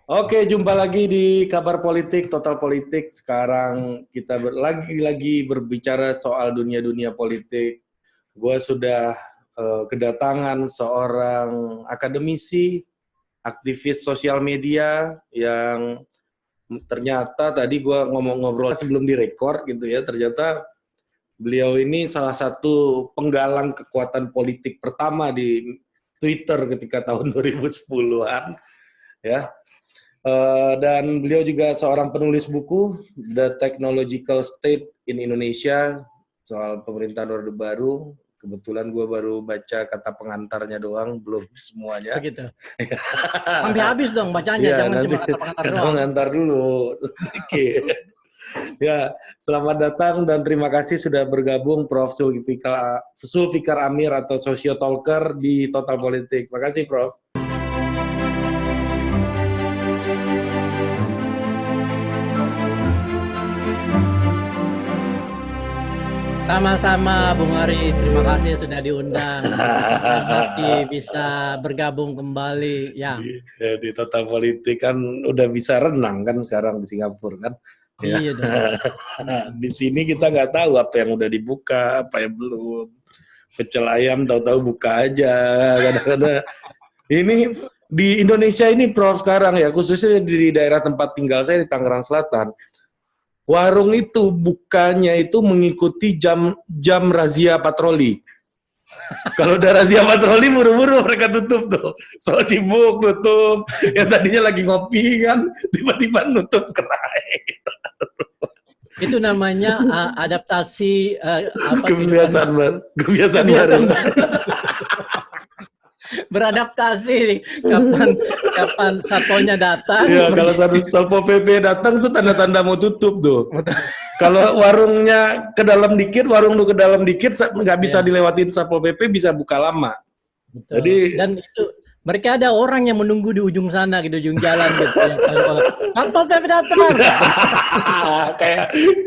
Oke, jumpa lagi di Kabar Politik, Total Politik. Sekarang kita lagi berbicara soal dunia-dunia politik. Gue sudah kedatangan seorang akademisi, aktivis sosial media yang ternyata tadi gue ngobrol sebelum direkord gitu ya, ternyata beliau ini salah satu penggalang kekuatan politik pertama di Twitter ketika tahun 2010-an ya. Dan beliau juga seorang penulis buku The Technological State in Indonesia soal pemerintahan Orde Baru. Kebetulan gue baru baca kata pengantarnya doang, belum semuanya. Begitu. Sampai habis dong bacanya, Ya, jangan nanti cuma kata pengantar kata doang. pengantar dulu sedikit. Ya, selamat datang dan terima kasih sudah bergabung Prof. Zulfikar Amir atau Sociotalker di Total Politik. Terima kasih, Prof. Sama-sama Bung Ari, terima kasih sudah diundang. Senang hati bisa bergabung kembali. Ya. Di Total Politik kan udah bisa renang kan sekarang di Singapura kan. Iya dong. Di sini kita nggak tahu apa yang udah dibuka, apa yang belum. Pecel ayam tahu-tahu buka aja. Kadang-kadang ini di Indonesia ini Prof sekarang ya, khususnya di daerah tempat tinggal saya di Tangerang Selatan. Warung itu bukanya itu mengikuti jam razia patroli. Kalau udah razia patroli buru-buru mereka tutup tuh. So sibuk tutup. Yang tadinya lagi ngopi kan, tiba-tiba nutup kerai. Itu namanya adaptasi Kebiasaan baru. Kebiasaan baru. Beradaptasi kapan satponya datang. Ya, kalau Satpol PP datang tuh tanda-tanda mau tutup tuh. Kalau warungnya ke dalam dikit, warung lu ke dalam dikit nggak bisa dilewatin Satpol PP, bisa buka lama. Betul. Jadi dan itu mereka ada orang yang menunggu di ujung sana, di ujung jalan gitu. Satpol PP datang.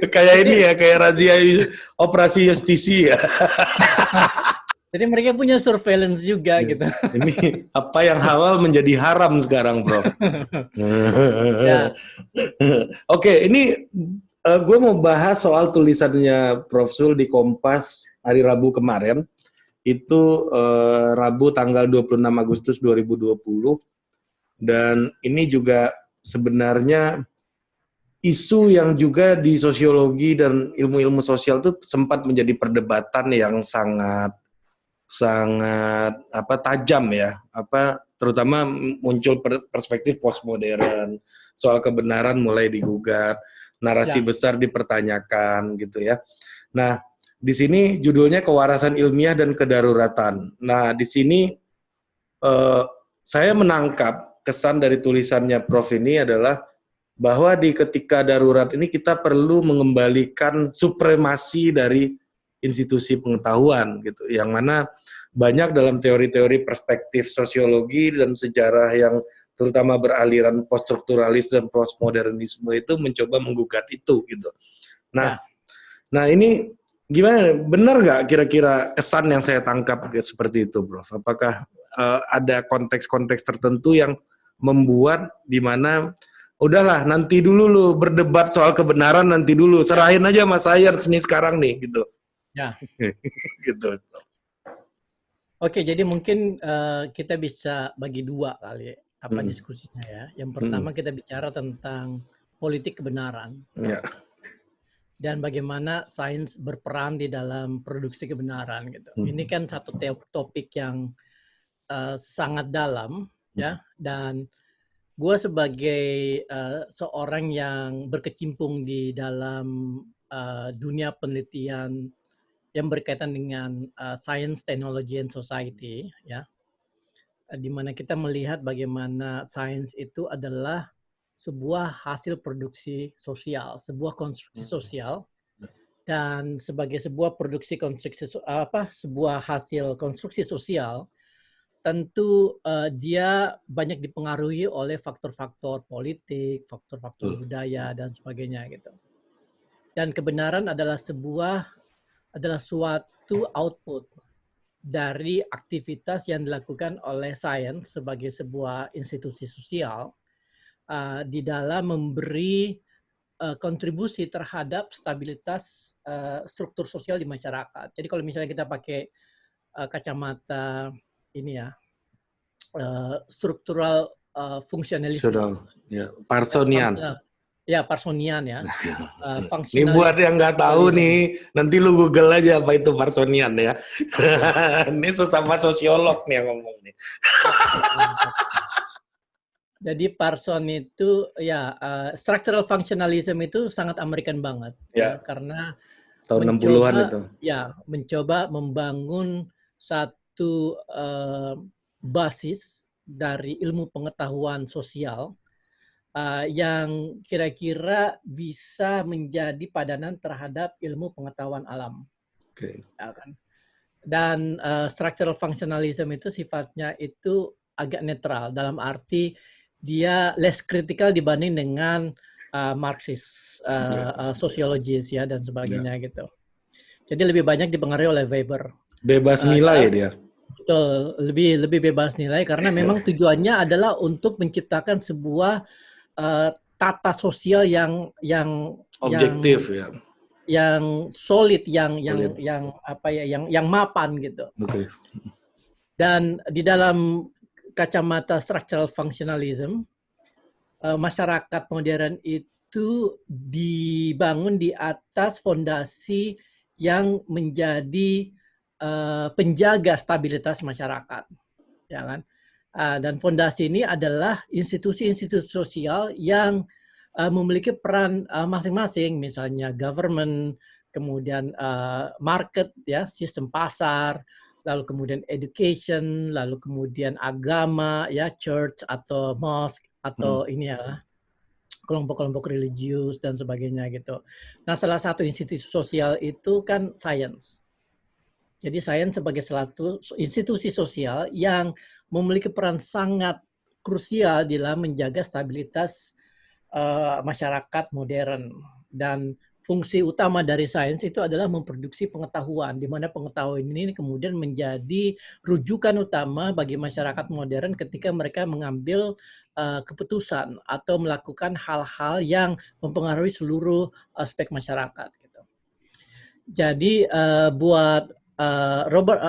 kayak ini ya, kayak razia operasi justisi ya. Jadi mereka punya surveillance juga gitu. Ini apa yang halal menjadi haram sekarang, Prof. Ya. Oke, ini gue mau bahas soal tulisannya Prof. Zul di Kompas hari Rabu kemarin. Itu Rabu tanggal 26 Agustus 2020. Dan ini juga sebenarnya isu yang juga di sosiologi dan ilmu-ilmu sosial itu sempat menjadi perdebatan yang sangat tajam ya, terutama muncul perspektif postmodern, soal kebenaran mulai digugat, narasi besar dipertanyakan gitu ya. Nah, di sini judulnya kewarasan ilmiah dan kedaruratan. Nah, di sini saya menangkap kesan dari tulisannya Prof ini adalah bahwa di ketika darurat ini kita perlu mengembalikan supremasi dari institusi pengetahuan gitu, yang mana banyak dalam teori-teori perspektif sosiologi dan sejarah yang terutama beraliran poststrukturalis dan postmodernisme itu mencoba menggugat itu gitu. Nah, ini gimana? Benar nggak kira-kira kesan yang saya tangkap seperti itu, Prof? Apakah ada konteks-konteks tertentu yang membuat di mana udahlah nanti dulu lu berdebat soal kebenaran nanti dulu, serahin aja Mas Sayers nih sekarang nih gitu. Ya. Gitu. Oke, jadi mungkin kita bisa bagi dua kali diskusinya ya. Yang pertama kita bicara tentang politik kebenaran. Ya. Dan bagaimana sains berperan di dalam produksi kebenaran gitu. Ini kan satu topik yang sangat dalam ya, dan gue sebagai seorang yang berkecimpung di dalam dunia penelitian yang berkaitan dengan science, technology, and society, ya, di mana kita melihat bagaimana sains itu adalah sebuah hasil produksi sosial, sebuah konstruksi sosial, dan sebagai sebuah produksi konstruksi sebuah hasil konstruksi sosial, tentu dia banyak dipengaruhi oleh faktor-faktor politik, faktor-faktor budaya dan sebagainya gitu. Dan kebenaran adalah suatu output dari aktivitas yang dilakukan oleh sains sebagai sebuah institusi sosial di dalam memberi kontribusi terhadap stabilitas struktur sosial di masyarakat. Jadi kalau misalnya kita pakai kacamata ini ya, struktural functionalism. Ya, Parsonian. Ya, Parsonian ya. Ini buat yang nggak tahu nih, nanti lu Google aja apa itu Parsonian ya. Ini sesama sosiolog nih yang ngomong nih. Jadi Parson itu ya structural functionalism itu sangat American banget ya, karena tahun 60-an itu. Ya, mencoba membangun satu basis dari ilmu pengetahuan sosial yang kira-kira bisa menjadi padanan terhadap ilmu pengetahuan alam. Ya kan? Dan structural functionalism itu sifatnya itu agak netral dalam arti dia less critical dibanding dengan Marxist sosiologis ya dan sebagainya gitu. Jadi lebih banyak dipengaruhi oleh Weber. Bebas nilai dia. Betul, lebih bebas nilai karena memang tujuannya adalah untuk menciptakan sebuah tata sosial yang objektif ya. Yang solid, yang mapan gitu. Dan di dalam kacamata structural functionalism, masyarakat modern itu dibangun di atas fondasi yang menjadi penjaga stabilitas masyarakat, ya kan? Dan fondasi ini adalah institusi-institusi sosial yang memiliki peran masing-masing, misalnya government, kemudian market, ya, sistem pasar, lalu kemudian education, lalu kemudian agama, ya, church atau mosque atau ini ya kelompok-kelompok religius dan sebagainya gitu. Nah, salah satu institusi sosial itu kan science. Jadi sains sebagai suatu institusi sosial yang memiliki peran sangat krusial dalam menjaga stabilitas masyarakat modern, dan fungsi utama dari sains itu adalah memproduksi pengetahuan, di mana pengetahuan ini kemudian menjadi rujukan utama bagi masyarakat modern ketika mereka mengambil keputusan atau melakukan hal-hal yang mempengaruhi seluruh aspek masyarakat. Gitu. Jadi buat Robert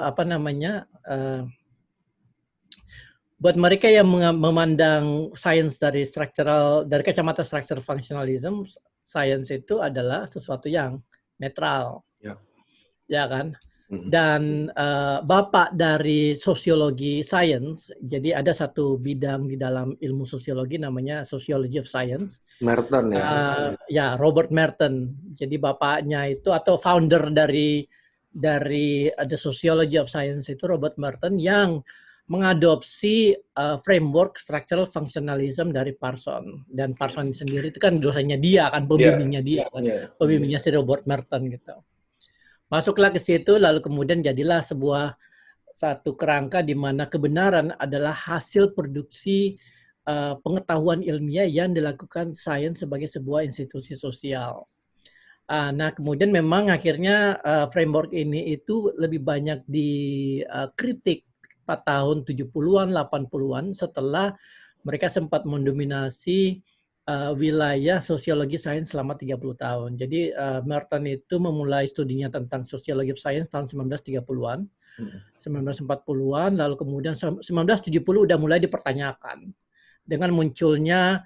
buat mereka yang memandang sains dari kacamata structural functionalism, sains itu adalah sesuatu yang netral, ya kan? Dan bapak dari sosiologi sains, jadi ada satu bidang di dalam ilmu sosiologi namanya Sociology of Science. Merton ya? Ya, Robert Merton. Jadi bapaknya itu atau founder dari The Sociology of Science itu Robert Merton yang mengadopsi framework structural functionalism dari Parson, dan Parson sendiri itu kan dosennya dia kan, pembimbingnya dia kan, pembimbingnya si Robert Merton gitu. Masuklah ke situ, lalu kemudian jadilah satu kerangka di mana kebenaran adalah hasil produksi pengetahuan ilmiah yang dilakukan sains sebagai sebuah institusi sosial. Nah, kemudian memang akhirnya framework ini itu lebih banyak dikritik pada tahun 70-an, 80-an setelah mereka sempat mendominasi wilayah sosiologi sains selama 30 tahun. Jadi Merton itu memulai studinya tentang sosiologi sains tahun 1930-an, 1940-an, lalu kemudian 1970 udah mulai dipertanyakan dengan munculnya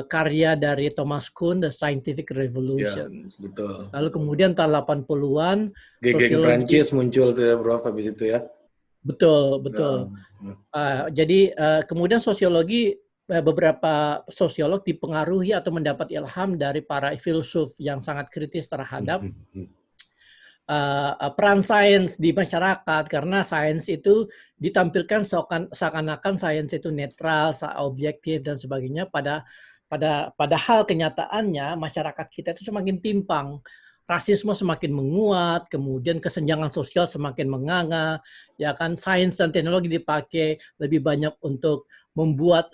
karya dari Thomas Kuhn, The Scientific Revolution. Ya, betul. Lalu kemudian tahun 80-an geng Prancis muncul tuh ya, Bro, habis itu ya. Betul. Jadi kemudian sosiologi, beberapa sosiolog dipengaruhi atau mendapat ilham dari para filsuf yang sangat kritis terhadap peran sains di masyarakat, karena sains itu ditampilkan seakan-akan sains itu netral, objektif dan sebagainya. Padahal kenyataannya masyarakat kita itu semakin timpang. Rasisme semakin menguat, kemudian kesenjangan sosial semakin menganga, ya kan? Sains dan teknologi dipakai lebih banyak untuk membuat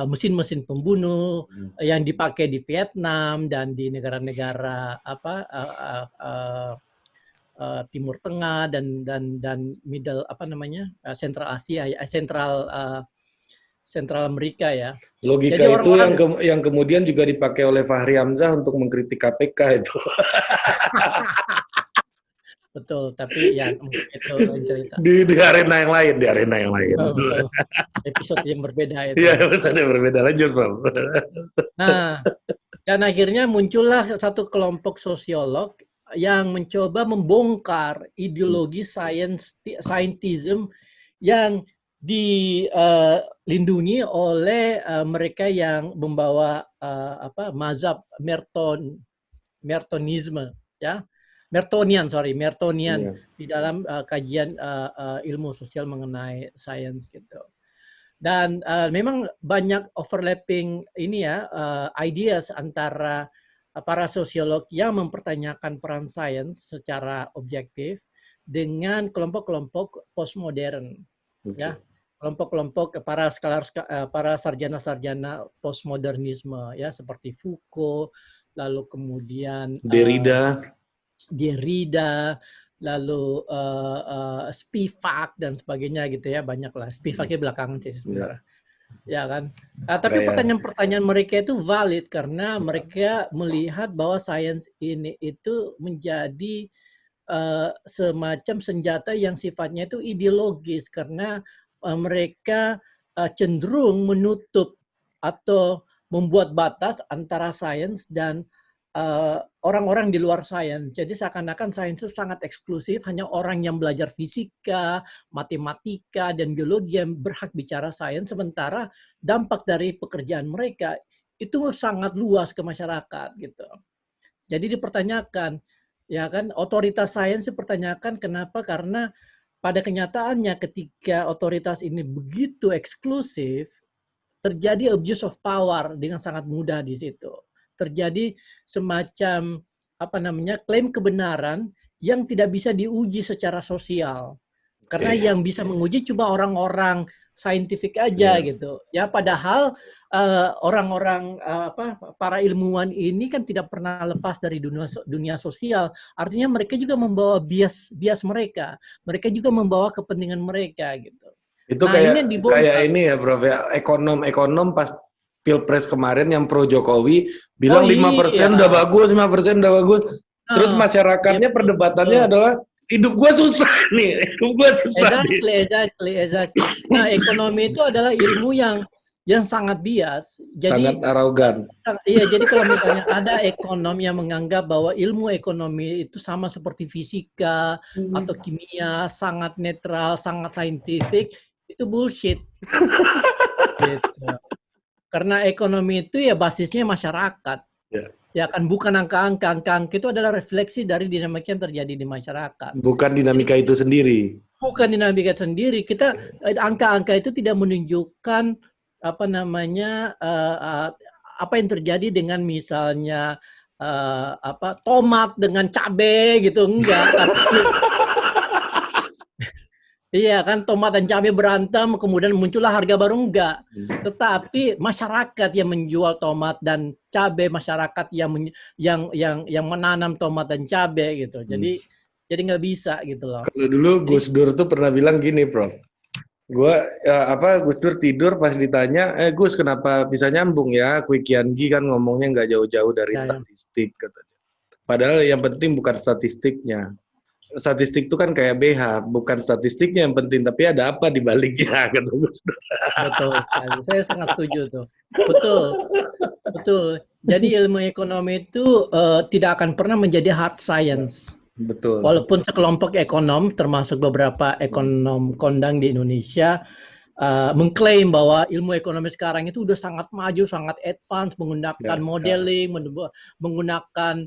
mesin-mesin pembunuh yang dipakai di Vietnam dan di negara-negara Timur Tengah dan Middle Central Asia, Sentral Amerika ya. Logika Jadi itu orang-orang yang kemudian juga dipakai oleh Fahri Hamzah untuk mengkritik KPK itu. betul, tapi ya mungkin itu lain cerita. Di arena yang lain, di arena yang lain. Betul. Episode yang berbeda itu. Iya, ada berbeda, lanjut, Bang. Nah, dan akhirnya muncullah satu kelompok sosiolog yang mencoba membongkar ideologi scientism yang dilindungi oleh mereka yang membawa mazhab Mertonisme, ya, Mertonian Iya. di dalam kajian ilmu sosial mengenai sains gitu. Dan memang banyak overlapping ini ya ideas antara para sosiolog yang mempertanyakan peran sains secara objektif dengan kelompok-kelompok postmodern, ya, kelompok-kelompok para sarjana-sarjana postmodernisme ya seperti Foucault, lalu kemudian Derrida, lalu Spivak dan sebagainya gitu ya, banyak lah. Spivaknya belakangan sih sebenarnya. Ya kan. Tapi pertanyaan-pertanyaan mereka itu valid karena mereka melihat bahwa sains ini itu menjadi semacam senjata yang sifatnya itu ideologis karena mereka cenderung menutup atau membuat batas antara sains dan orang-orang di luar sains. Jadi seakan-akan sains itu sangat eksklusif, hanya orang yang belajar fisika, matematika, dan biologi yang berhak bicara sains, sementara dampak dari pekerjaan mereka itu sangat luas ke masyarakat gitu. Jadi dipertanyakan, ya kan, otoritas sains dipertanyakan kenapa? Karena pada kenyataannya ketika otoritas ini begitu eksklusif, terjadi abuse of power dengan sangat mudah di situ. Terjadi semacam klaim kebenaran yang tidak bisa diuji secara sosial. Karena yang bisa menguji cuma orang-orang saintifik aja gitu. Ya padahal orang-orang para ilmuwan ini kan tidak pernah lepas dari dunia sosial. Artinya mereka juga membawa bias mereka. Mereka juga membawa kepentingan mereka gitu. Itu kayak ini ya, Prof, ya, ekonom pas Pilpres kemarin yang pro Jokowi bilang 5% udah bagus, 5% udah bagus. Terus masyarakatnya perdebatannya adalah hidup gua susah nih, hidup gua susah. Exactly. Nah, ekonomi itu adalah ilmu yang sangat bias. Jadi, sangat arogan. Iya, jadi kalau misalnya ada ekonom yang menganggap bahwa ilmu ekonomi itu sama seperti fisika atau kimia, sangat netral, sangat saintifik, itu bullshit. Gitu. Karena ekonomi itu ya basisnya masyarakat. Ya kan, bukan angka-angka. Angka-angka itu adalah refleksi dari dinamika yang terjadi di masyarakat. Bukan dinamika itu sendiri. Bukan dinamika sendiri. Angka-angka itu tidak menunjukkan apa yang terjadi dengan misalnya tomat dengan cabai gitu, enggak. Iya kan, tomat dan cabai berantem, kemudian muncullah harga baru, enggak. Tetapi masyarakat yang menjual tomat dan cabai, masyarakat yang menanam tomat dan cabai gitu. Jadi nggak bisa gitu loh. Kalau dulu Gus Dur tuh pernah bilang gini, Prof. Gus Dur tidur pas ditanya, Gus kenapa bisa nyambung ya? Kwi Kian Gi kan ngomongnya nggak jauh-jauh dari statistik katanya. Padahal yang penting bukan statistiknya. Statistik itu kan kayak BH, bukan statistiknya yang penting, tapi ada apa di baliknya, kata Gus Dur. Betul, saya sangat setuju tuh. Betul. Jadi ilmu ekonomi itu tidak akan pernah menjadi hard science. Betul. Walaupun sekelompok ekonom, termasuk beberapa ekonom kondang di Indonesia, mengklaim bahwa ilmu ekonomi sekarang itu udah sangat maju, sangat advance, menggunakan modeling, menggunakan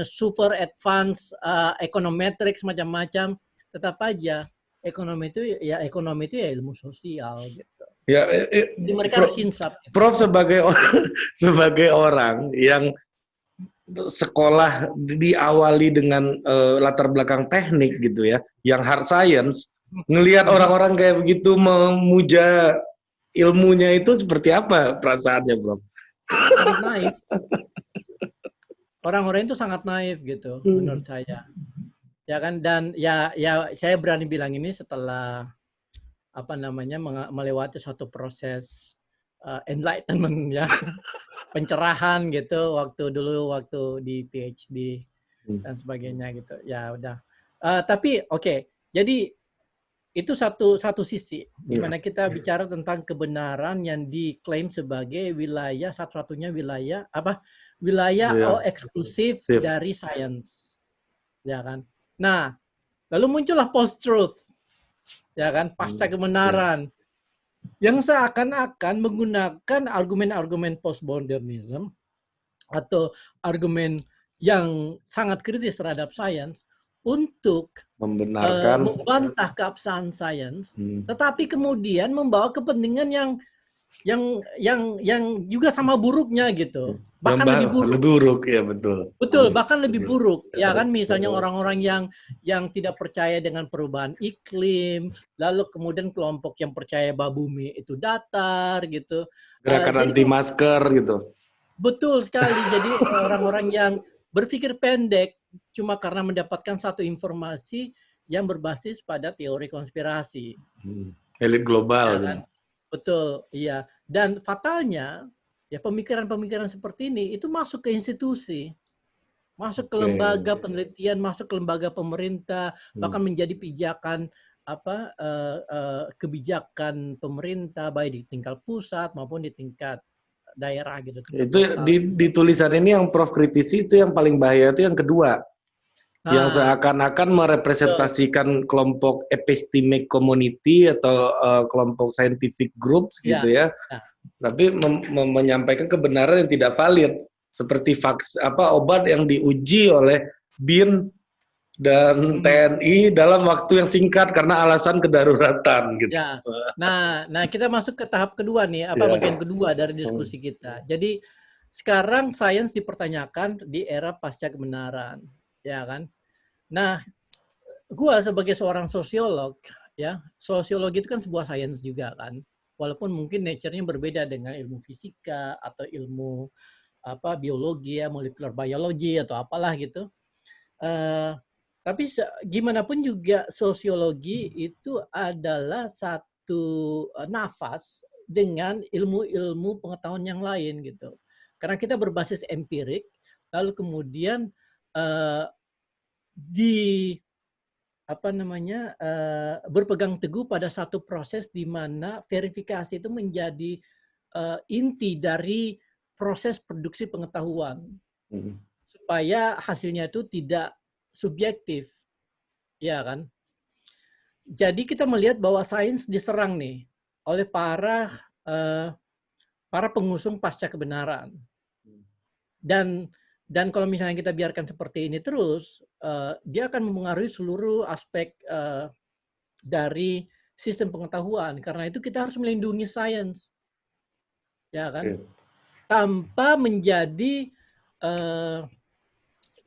super advance econometrics macam-macam. Tetap aja ekonomi itu ya ilmu sosial gitu. Ya, jadi mereka harus insaf. Gitu. Prof sebagai orang yang sekolah diawali dengan latar belakang teknik gitu ya, yang hard science, ngelihat orang-orang kayak begitu memuja ilmunya itu seperti apa perasaannya, Prof? Sangat naif. Orang-orang itu sangat naif gitu, menurut saya. Ya kan, dan ya saya berani bilang ini setelah apa namanya melewati suatu proses enlightenment ya, pencerahan gitu waktu di PhD dan sebagainya gitu. Ya udah. Tapi oke, jadi itu satu sisi di mana kita bicara tentang kebenaran yang diklaim sebagai wilayah satu-satunya wilayah eksklusif dari sains, ya kan. Nah, lalu muncullah post-truth, ya kan, pasca kebenaran yang seakan-akan menggunakan argumen-argumen postmodernism atau argumen yang sangat kritis terhadap sains untuk membenarkan, membantah keabsahan sains, tetapi kemudian membawa kepentingan yang juga sama buruknya gitu, bahkan lebih buruk. Lebih buruk ya, betul. Betul, bahkan lebih buruk, ya kan, misalnya orang-orang yang tidak percaya dengan perubahan iklim, lalu kemudian kelompok yang percaya bahwa bumi itu datar gitu. Gerakan anti masker gitu. Betul sekali. Jadi orang-orang yang berpikir pendek cuma karena mendapatkan satu informasi yang berbasis pada teori konspirasi. Elit global. Ya kan? Betul, iya. Dan fatalnya, ya pemikiran-pemikiran seperti ini itu masuk ke institusi, masuk ke lembaga penelitian, masuk ke lembaga pemerintah, bahkan menjadi kebijakan pemerintah baik di tingkat pusat maupun di tingkat daerah gitu. Itu di tulisan ini yang Prof kritisi itu yang paling bahaya itu yang kedua. Yang seakan-akan merepresentasikan kelompok epistemic community atau kelompok scientific groups gitu ya. Tapi menyampaikan kebenaran yang tidak valid seperti obat yang diuji oleh BIN dan TNI dalam waktu yang singkat karena alasan kedaruratan gitu. Ya. Nah, kita masuk ke tahap kedua nih, bagian kedua dari diskusi kita. Jadi sekarang sains dipertanyakan di era pasca kebenaran, ya kan? Nah, gua sebagai seorang sosiolog, ya, sosiologi itu kan sebuah sains juga kan. Walaupun mungkin nature-nya berbeda dengan ilmu fisika atau ilmu biologi ya, molecular biology atau apalah gitu. Tapi gimana pun juga sosiologi itu adalah satu nafas dengan ilmu-ilmu pengetahuan yang lain gitu. Karena kita berbasis empirik, lalu kemudian berpegang teguh pada satu proses di mana verifikasi itu menjadi inti dari proses produksi pengetahuan supaya hasilnya itu tidak subjektif, ya kan? Jadi kita melihat bahwa sains diserang nih oleh para pengusung pasca kebenaran. Dan kalau misalnya kita biarkan seperti ini terus, dia akan mempengaruhi seluruh aspek dari sistem pengetahuan. Karena itu kita harus melindungi sains, ya kan? Tanpa menjadi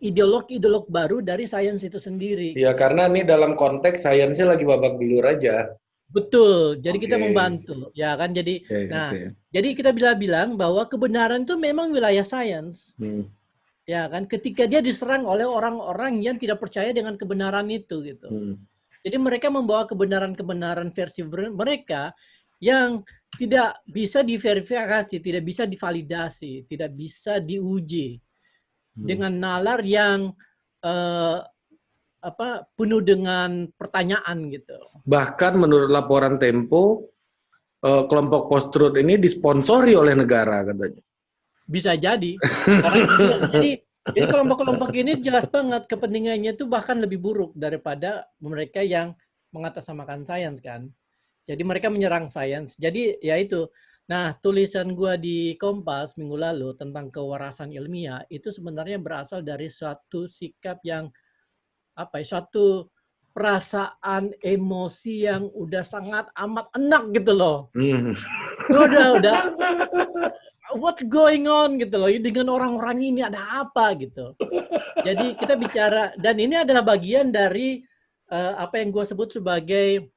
ideolog baru dari sains itu sendiri. Ya, karena ini dalam konteks sainsnya lagi babak belur aja. Betul. Jadi kita membantu, ya kan? Jadi jadi kita bilang bahwa kebenaran itu memang wilayah sains. Ya kan? Ketika dia diserang oleh orang-orang yang tidak percaya dengan kebenaran itu gitu. Jadi mereka membawa kebenaran-kebenaran versi mereka yang tidak bisa diverifikasi, tidak bisa divalidasi, tidak bisa diuji. Dengan nalar yang penuh dengan pertanyaan gitu. Bahkan menurut laporan Tempo, kelompok post-truth ini disponsori oleh negara katanya. Bisa jadi. Jadi kelompok-kelompok ini jelas banget kepentingannya itu bahkan lebih buruk daripada mereka yang mengatasnamakan sains kan. Jadi mereka menyerang sains. Jadi ya itu. Nah, tulisan gua di Kompas minggu lalu tentang kewarasan ilmiah itu sebenarnya berasal dari suatu sikap yang suatu perasaan emosi yang udah sangat amat enak gitu loh. Udah what's going on gitu loh, dengan orang-orang ini ada apa gitu. Jadi kita bicara, dan ini adalah bagian dari apa yang gua sebut sebagai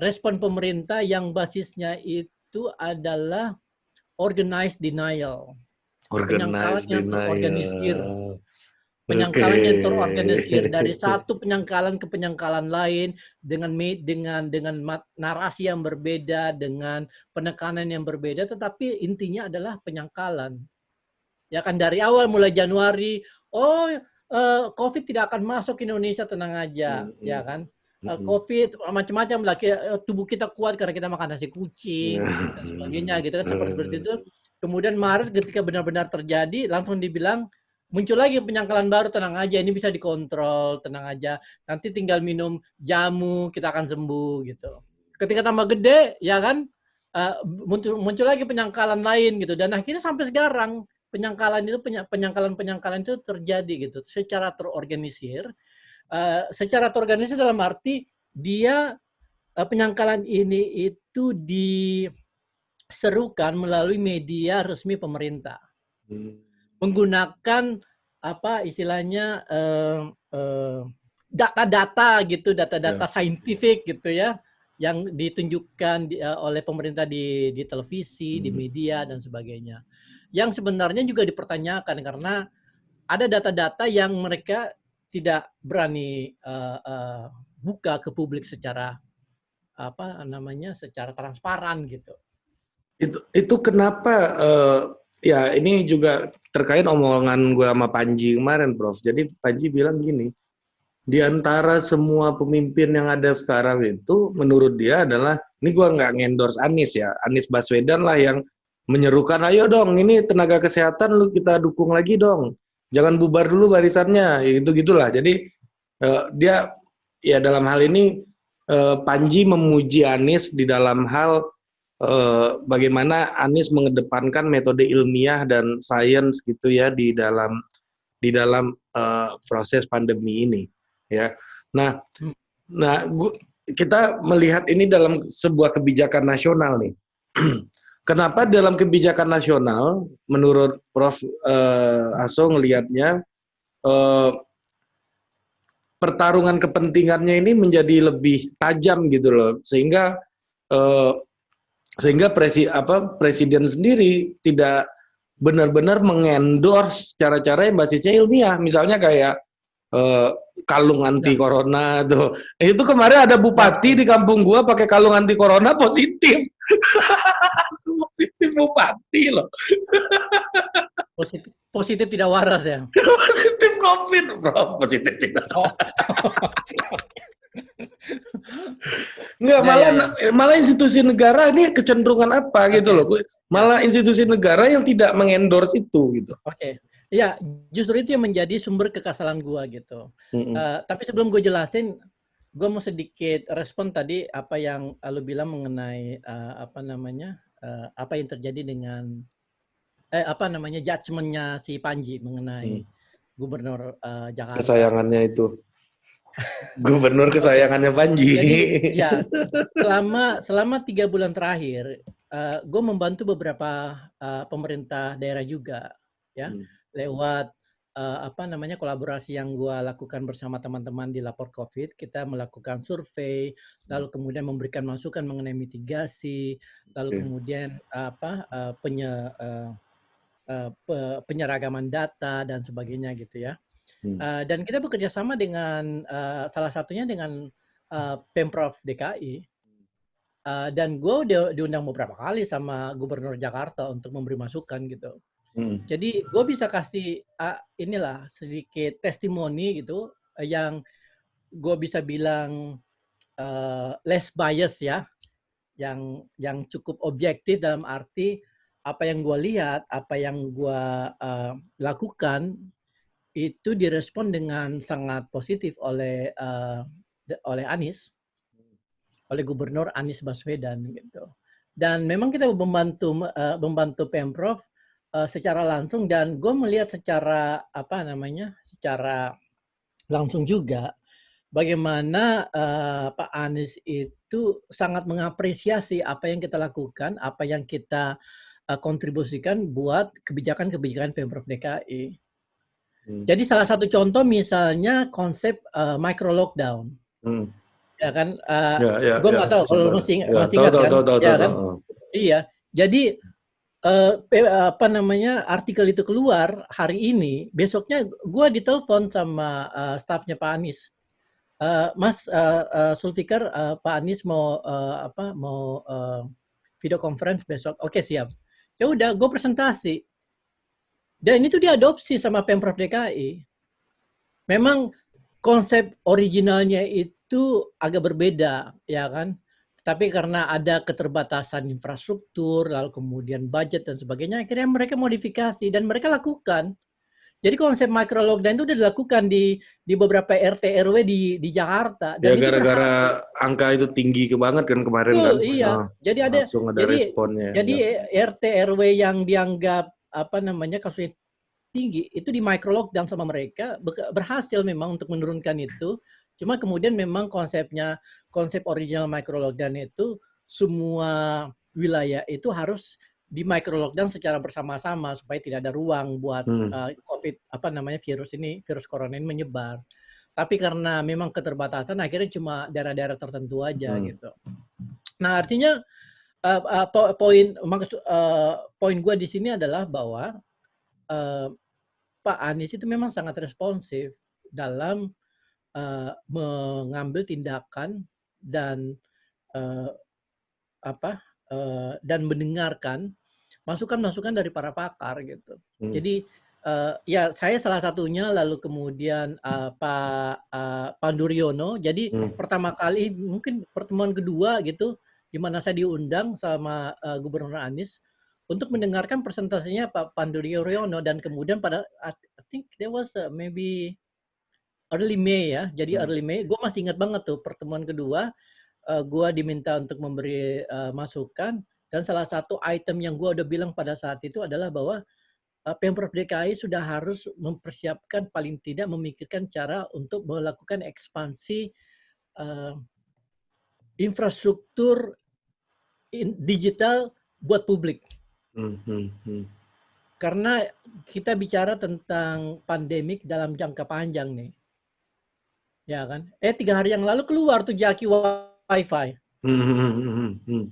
respon pemerintah yang basisnya itu adalah organized denial. Penyangkalan yang terorganisir. penyangkalan yang terorganisir dari satu penyangkalan ke penyangkalan lain dengan narasi yang berbeda, dengan penekanan yang berbeda, tetapi intinya adalah penyangkalan. Ya kan dari awal mulai Januari, COVID tidak akan masuk ke Indonesia, tenang aja, ya kan. COVID macam-macam lah, tubuh kita kuat karena kita makan nasi kucing dan sebagainya gitu kan, seperti itu. Kemudian Maret ketika benar-benar terjadi langsung dibilang muncul lagi penyangkalan baru, tenang aja ini bisa dikontrol, tenang aja nanti tinggal minum jamu kita akan sembuh gitu. Ketika tambah gede ya kan muncul lagi penyangkalan lain gitu, dan akhirnya sampai sekarang penyangkalan itu terjadi gitu secara terorganisir. Secara terorganisir dalam arti dia penyangkalan ini itu diserukan melalui media resmi pemerintah, menggunakan apa istilahnya data-data gitu, data-data saintifik gitu ya, yang ditunjukkan oleh pemerintah di televisi, di media dan sebagainya. Yang sebenarnya juga dipertanyakan karena ada data-data yang mereka tidak berani buka ke publik secara secara transparan gitu. Itu kenapa ya ini juga terkait omongan gue sama Panji kemarin, Prof. Jadi Panji bilang gini, di antara semua pemimpin yang ada sekarang itu menurut dia adalah, ini gue nggak ngendorse Anies ya, Anies Baswedan lah yang menyerukan, ayo dong ini tenaga kesehatan lu kita dukung lagi dong, jangan bubar dulu barisannya, itu gitulah. Jadi dia ya dalam hal ini Panji memuji Anies di dalam hal bagaimana Anies mengedepankan metode ilmiah dan sains gitu ya di dalam proses pandemi ini ya. Nah kita melihat ini dalam sebuah kebijakan nasional nih. Kenapa dalam kebijakan nasional menurut Prof Aso ngelihatnya pertarungan kepentingannya ini menjadi lebih tajam gitu loh, sehingga presiden sendiri tidak benar-benar mengendorse cara-cara yang basisnya ilmiah, misalnya kayak kalung anti corona tuh. Itu kemarin ada bupati di kampung gua pakai kalung anti corona positif. Positif bupati loh. Positif tidak waras ya. Positif COVID, bro. Positif tidak. Enggak, malah institusi negara ini kecenderungan apa gitu loh. Malah institusi negara yang tidak mengendorse itu gitu. Oke. Ya, justru itu yang menjadi sumber kekesalan gua gitu. Tapi sebelum gue jelasin, gue mau sedikit respon tadi apa yang lu bilang mengenai apa yang terjadi dengan judgement-nya si Panji mengenai gubernur Jakarta. Kesayangannya itu. Gubernur kesayangannya Panji. Jadi ya selama 3 bulan terakhir, gue membantu beberapa pemerintah daerah juga, ya, lewat kolaborasi yang gue lakukan bersama teman-teman di Lapor COVID. Kita melakukan survei, lalu kemudian memberikan masukan mengenai mitigasi, lalu kemudian penyeragaman data dan sebagainya gitu ya. Dan kita bekerja sama dengan salah satunya dengan Pemprov DKI, dan gue udah diundang beberapa kali sama Gubernur Jakarta untuk memberi masukan gitu. Jadi gue bisa kasih sedikit testimoni gitu yang gue bisa bilang less bias ya, yang cukup objektif dalam arti apa yang gue lihat, apa yang gue lakukan itu direspon dengan sangat positif oleh Anies, oleh Gubernur Anies Baswedan gitu. Dan memang kita membantu Pemprov secara langsung, dan gue melihat secara langsung juga bagaimana Pak Anies itu sangat mengapresiasi apa yang kita lakukan, apa yang kita kontribusikan buat kebijakan-kebijakan Pemprov DKI. Jadi salah satu contoh misalnya konsep micro lockdown, ya kan? Gue nggak tahu kalau masih ingat kan? Iya. Jadi apa namanya, artikel itu keluar hari ini, besoknya gue ditelepon sama stafnya Pak Anies. Mas, Zulfikar, Pak Anies mau apa, mau video conference besok. Oke, siap. Ya udah, gue presentasi. Dan itu diadopsi sama Pemprov DKI. Memang konsep originalnya itu agak berbeda, ya kan? Tapi karena ada keterbatasan infrastruktur, lalu kemudian budget dan sebagainya, akhirnya mereka modifikasi dan mereka lakukan. Jadi konsep micro lockdown itu udah dilakukan di beberapa RT RW di Jakarta Ya dan itu berhasil. gara-gara angka itu tinggi banget kan kemarin kan. Betul, iya. Nah, Jadi ada langsung ada jadi responnya. jadi Ya. RT RW yang dianggap apa namanya kasusnya tinggi itu di micro lockdown sama mereka berhasil memang untuk menurunkan itu. Cuma kemudian memang konsep original micro lockdown itu semua wilayah itu harus di micro lockdown secara bersama-sama supaya tidak ada ruang buat COVID apa namanya virus corona ini menyebar. Tapi karena memang keterbatasan akhirnya cuma daerah-daerah tertentu aja gitu. Nah, artinya poin gue di sini adalah bahwa Pak Anies itu memang sangat responsif dalam mengambil tindakan dan dan mendengarkan masukan-masukan dari para pakar gitu. Jadi ya saya salah satunya, lalu kemudian Pak Pandu Riono. Jadi pertama kali mungkin pertemuan kedua gitu di mana saya diundang sama Gubernur Anies untuk mendengarkan presentasinya Pak Pandu Riono, dan kemudian pada I think there was maybe early May ya. Jadi early May, gue masih ingat banget tuh pertemuan kedua, gue diminta untuk memberi masukan, dan salah satu item yang gue udah bilang pada saat itu adalah bahwa Pemprov DKI sudah harus mempersiapkan, paling tidak memikirkan cara untuk melakukan ekspansi infrastruktur digital buat publik. Karena kita bicara tentang pandemik dalam jangka panjang nih. Ya kan? 3 hari yang lalu keluar tuh Jaki Wi-Fi.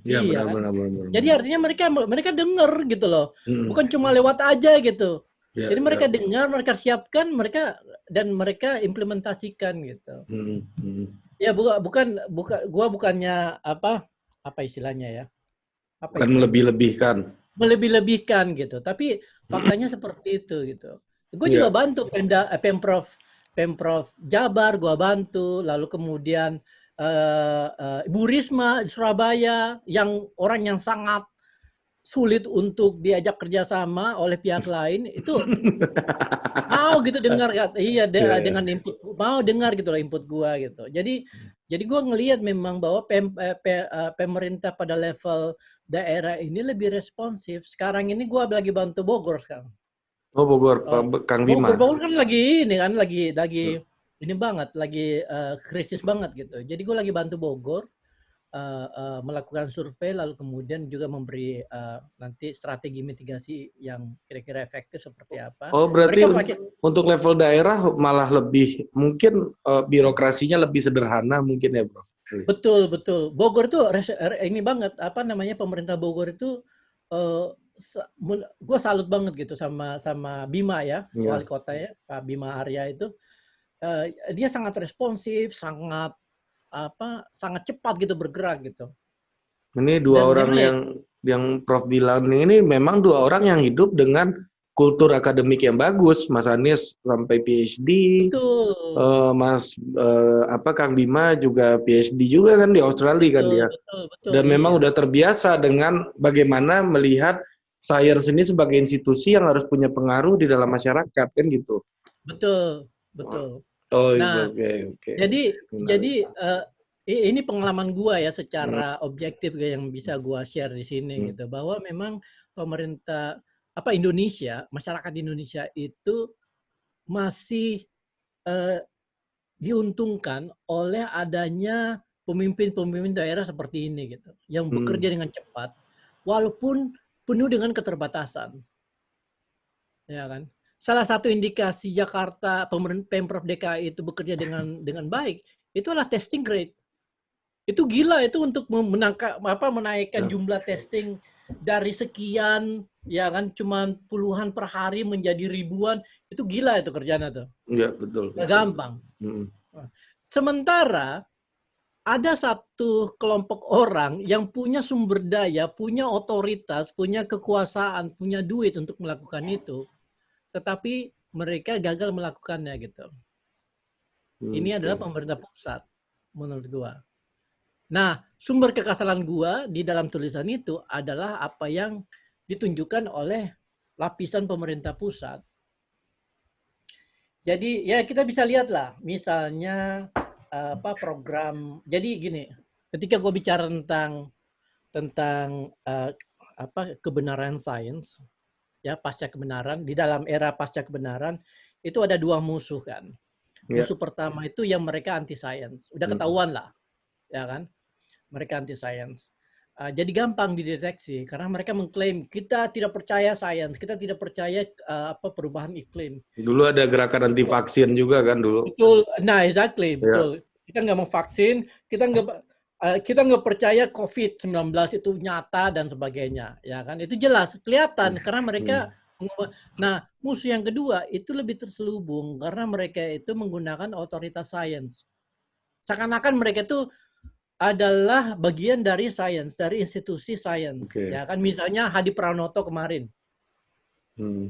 Ya, Iya kan? benar. Jadi artinya mereka dengar gitu loh. Bukan cuma lewat aja gitu. Ya, Jadi mereka dengar, mereka siapkan, mereka implementasikan gitu. Ya bukan gua bukannya apa istilahnya ya? Bukan melebih-lebihkan. Melebih-lebihkan gitu. Tapi faktanya seperti itu gitu. Gue juga bantu Pemprov Jabar, gue bantu, lalu kemudian Bu Risma di Surabaya, yang orang yang sangat sulit untuk diajak kerjasama oleh pihak lain, itu mau gitu dengar kan, iya dengan input, mau dengar gitu loh input gue gitu. Jadi gue ngelihat memang bahwa pemerintah pada level daerah ini lebih responsif. Sekarang ini gue lagi bantu Bogor sekarang. Oh, Bogor, Kang Bima. Bogor kan lagi ini kan lagi ini banget, lagi krisis banget gitu. Jadi gue lagi bantu Bogor melakukan survei, lalu kemudian juga memberi nanti strategi mitigasi yang kira-kira efektif seperti apa. Oh, berarti untuk level daerah malah lebih mungkin birokrasinya lebih sederhana mungkin ya, Prof. Betul. Bogor tuh ini banget, apa namanya, pemerintah Bogor itu gue salut banget gitu sama Bima ya, wali kota ya, Pak Bima Arya itu. Dia sangat responsif, sangat cepat gitu bergerak gitu. Ini dua orang yang Prof bilang ini memang dua orang yang hidup dengan kultur akademik yang bagus. Mas Anies sampai PhD, betul. Mas Kang Bima juga PhD juga kan di Australia kan dia. Betul, dan memang udah terbiasa dengan bagaimana melihat sains ini sebagai institusi yang harus punya pengaruh di dalam masyarakat kan gitu. Betul. Oh, nah, oke. Jadi ini pengalaman gua ya secara objektif yang bisa gua share di sini gitu, bahwa memang pemerintah Indonesia, masyarakat Indonesia itu masih diuntungkan oleh adanya pemimpin daerah seperti ini gitu, yang bekerja dengan cepat walaupun penuh dengan keterbatasan. Ya kan? Salah satu indikasi Jakarta, Pemprov DKI itu bekerja dengan baik, itu adalah testing rate. Itu gila itu untuk menaikkan jumlah testing dari sekian ya kan cuma puluhan per hari menjadi ribuan, itu gila itu kerjanya tuh. Iya, betul. Gak gampang. Sementara ada satu kelompok orang yang punya sumber daya, punya otoritas, punya kekuasaan, punya duit untuk melakukan itu, tetapi mereka gagal melakukannya gitu. Ini adalah pemerintah pusat menurut gua. Nah, sumber kekesalan gua di dalam tulisan itu adalah apa yang ditunjukkan oleh lapisan pemerintah pusat. Jadi ya kita bisa lihat lah, misalnya program. Jadi gini, ketika gue bicara tentang kebenaran sains, ya pasca kebenaran, di dalam era pasca kebenaran itu ada dua musuh kan. Musuh pertama itu yang mereka anti sains, udah ketahuan lah, ya kan? Mereka anti sains. Jadi gampang dideteksi karena mereka mengklaim kita tidak percaya sains, kita tidak percaya perubahan iklim. Dulu ada gerakan anti vaksin juga kan dulu. Betul, nah exactly, betul. Kita nggak mau vaksin, kita nggak percaya COVID-19 itu nyata dan sebagainya, ya kan? Itu jelas, kelihatan karena mereka. Nah, musuh yang kedua itu lebih terselubung karena mereka itu menggunakan otoritas sains. Seakan-akan mereka itu adalah bagian dari sains, dari institusi sains, ya kan? Misalnya Hadi Pranoto kemarin,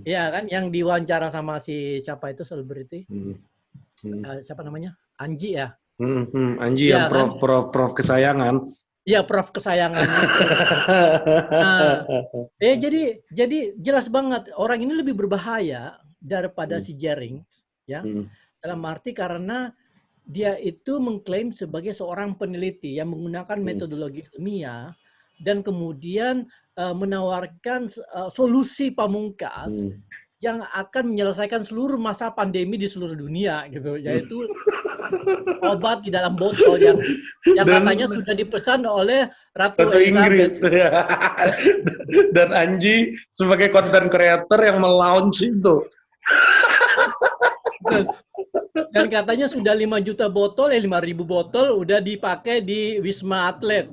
ya kan, yang diwawancara sama si siapa itu selebriti, siapa namanya, Anji ya? Anji ya, yang kan? Prof kesayangan. Iya, Prof kesayangan. Nah, jadi jelas banget orang ini lebih berbahaya daripada si Jerings, ya, dalam arti karena dia itu mengklaim sebagai seorang peneliti yang menggunakan metodologi ilmiah dan kemudian menawarkan solusi pamungkas yang akan menyelesaikan seluruh masa pandemi di seluruh dunia gitu, yaitu obat di dalam botol yang katanya sudah dipesan oleh Ratu Inggris. Dan Anji sebagai content creator yang melaunch itu. Dan katanya sudah 5 juta botol, 5.000 botol udah dipakai di Wisma Atlet.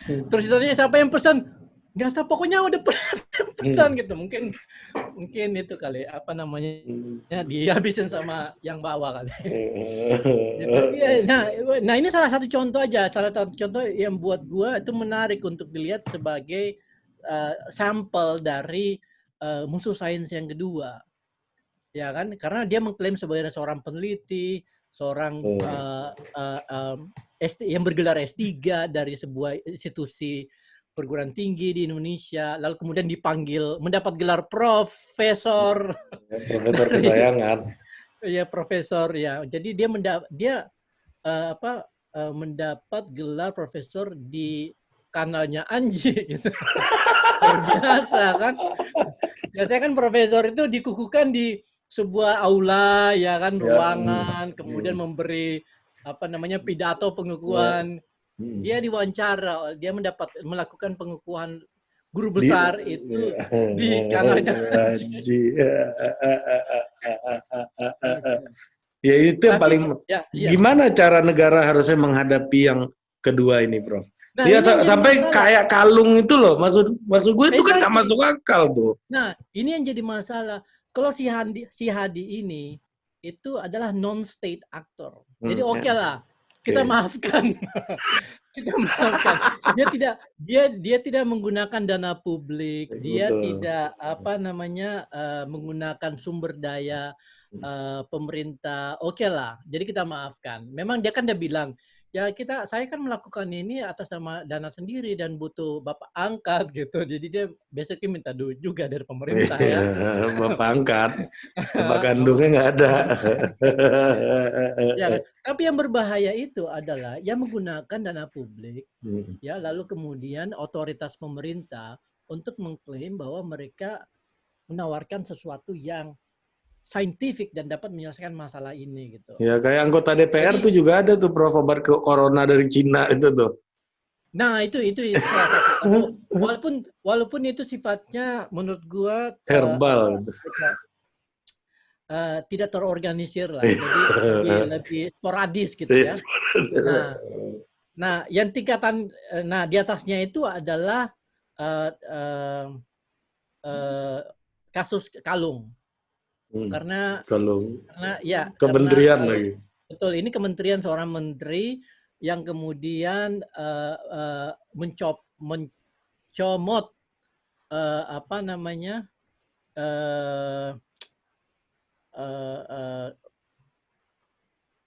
Terus ditanya siapa yang pesan? Nggak tahu, pokoknya udah pesan gitu. Mungkin itu kali, apa namanya, dihabisin sama yang bawa kali. Nah ini salah satu contoh aja, salah satu contoh yang buat gua itu menarik untuk dilihat sebagai sampel dari musuh sains yang kedua. Ya kan, karena dia mengklaim sebagai seorang peneliti, seorang yang bergelar S3 dari sebuah institusi perguruan tinggi di Indonesia, lalu kemudian dipanggil mendapat gelar profesor. Profesor kesayangan. Ya, profesor ya. Jadi dia mendapat gelar profesor di kanalnya Anji gitu. Biasa kan. Biasanya kan profesor itu dikukuhkan di sebuah aula ya kan, ruangan, kemudian memberi pidato pengukuhan. Dia diwawancara, dia melakukan pengukuhan guru besar itu di kanalnya Anji. Ya itu yang paling. Gimana cara negara harusnya menghadapi yang kedua ini, Prof? Nah, dia sampai kayak kalung itu loh, maksud gue itu kan nggak masuk akal tuh. Nah, ini yang jadi masalah. Kalau si Hadi ini itu adalah non-state actor, jadi oke lah, kita maafkan. Kita maafkan. Dia tidak menggunakan dana publik, dia tidak menggunakan sumber daya pemerintah, oke lah. Jadi kita maafkan. Memang dia kan bilang, ya saya kan melakukan ini atas nama dana sendiri dan butuh bapak angkat gitu. Jadi dia basically minta duit juga dari pemerintah ya. Bapak angkat, bapak kandungnya nggak ada. Ya, tapi yang berbahaya itu adalah yang menggunakan dana publik, ya, lalu kemudian otoritas pemerintah untuk mengklaim bahwa mereka menawarkan sesuatu yang saintifik dan dapat menyelesaikan masalah ini gitu. Ya kayak anggota DPR tuh juga ada tuh Prof obat corona dari Cina itu tuh. Nah itu walaupun itu sifatnya menurut gua herbal, tidak terorganisir lah, jadi lebih sporadis gitu ya. Nah, Nah, yang tingkatan, nah di atasnya itu adalah uh, uh, uh, kasus kalung. Karena Kalau ya karena kementerian lagi. betul ini kementerian seorang menteri yang kemudian mencomot apa namanya uh, uh, uh,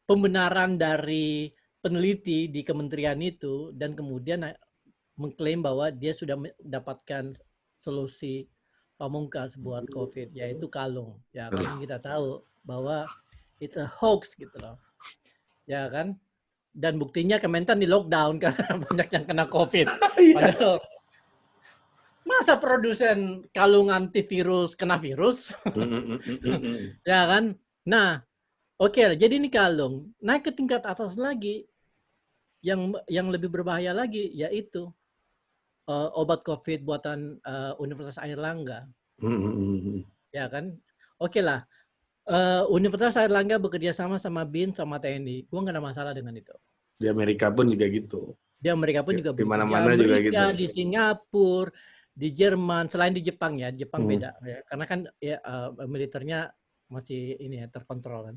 pembenaran dari peneliti di kementerian itu dan kemudian mengklaim bahwa dia sudah mendapatkan solusi pamungkas buat COVID, yaitu kalung. Ya kan kita tahu bahwa it's a hoax gitu loh. Ya kan? Dan buktinya Kementan di lockdown karena banyak yang kena COVID. Padahal masa produsen kalung antivirus kena virus? Ya kan? Nah, oke, jadi ini kalung. Naik ke tingkat atas lagi, yang lebih berbahaya lagi, yaitu obat COVID buatan Universitas Airlangga. Ya kan? Oke lah, Universitas Airlangga bekerja sama BIN sama TNI. Gue nggak ada masalah dengan itu. Di Amerika pun juga gitu. Di Amerika pun juga di begitu. mana-mana Di juga Amerika, gitu. di Singapura, di Jerman, selain di Jepang ya, Jepang beda ya, karena kan ya militernya masih ini ya terkontrol kan.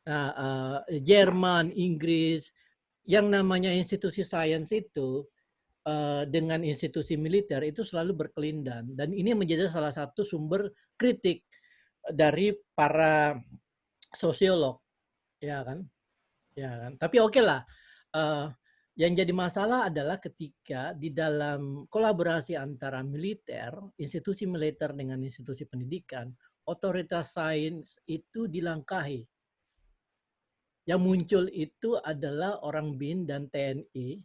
Nah, Jerman, Inggris, yang namanya institusi sains itu dengan institusi militer itu selalu berkelindan dan ini menjadi salah satu sumber kritik dari para sosiolog, ya kan, ya kan. Tapi oke lah. Yang jadi masalah adalah ketika di dalam kolaborasi antara militer, institusi militer dengan institusi pendidikan, otoritas sains itu dilangkahi. Yang muncul itu adalah orang BIN dan TNI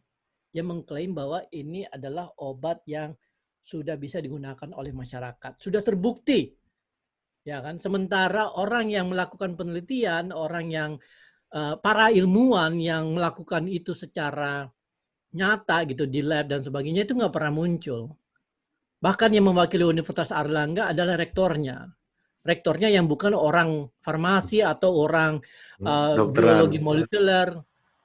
yang mengklaim bahwa ini adalah obat yang sudah bisa digunakan oleh masyarakat, sudah terbukti, ya kan. Sementara orang yang melakukan penelitian, orang yang para ilmuwan yang melakukan itu secara nyata gitu di lab dan sebagainya itu nggak pernah muncul. Bahkan yang mewakili Universitas Airlangga adalah rektornya. Rektornya yang bukan orang farmasi atau orang biologi molekuler